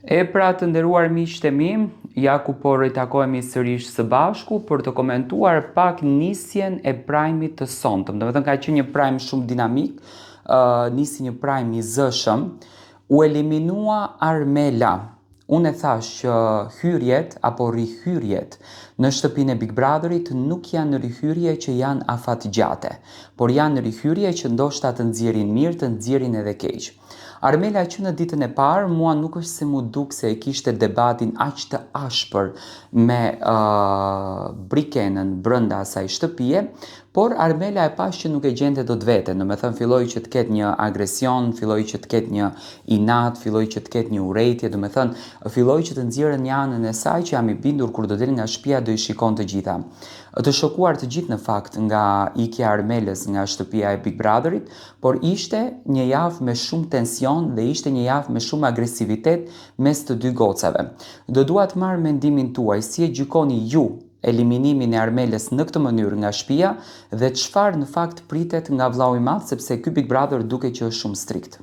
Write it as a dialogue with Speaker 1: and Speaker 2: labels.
Speaker 1: E pra të nderuar miqtë e mi, ja ku po ritakohemi sërish së bashku për të komentuar pak nisjen e Prime-it të sonte. Domethënë ka qenë një Prime shumë dinamik, nisi një Prime i zëshëm, u eliminua Armela. Unë e thash që hyrjet apo rihyrjet në shtëpinë e Big Brotherit nuk janë rihyrje që janë afatgjate, por janë rihyrje që ndoshta të nxjerrin mirë, të nxjerrin edhe keq. Armela që në ditën e parë mua nuk është se mu duk se e kishte debatin aq të ashpër me Brikenën brenda asaj shtëpie, por Armela e pash që nuk e gjente dot veten, domethënë filloi që të ketë një agresion, filloi që të ketë një inat, filloi që të ketë një urrëtie, domethënë filloi që të nxjerrën një anën e saj që jam i bindur kur do del nga shtëpia do i shikon të gjitha. Të shokuar të gjithë në fakt nga ikja e Armelës nga shtëpia e Big Brotherit, por ishte një javë me shumë tension dhe ishte një javë me shumë agresivitet mes të dy gocave. Do dua të marr mendimin tuaj, si e gjykoni ju eliminimin e Armelës në këtë mënyrë nga shtëpia dhe çfarë në fakt pritet nga vllau i madh, sepse ky Big Brother duket që është shumë strikt.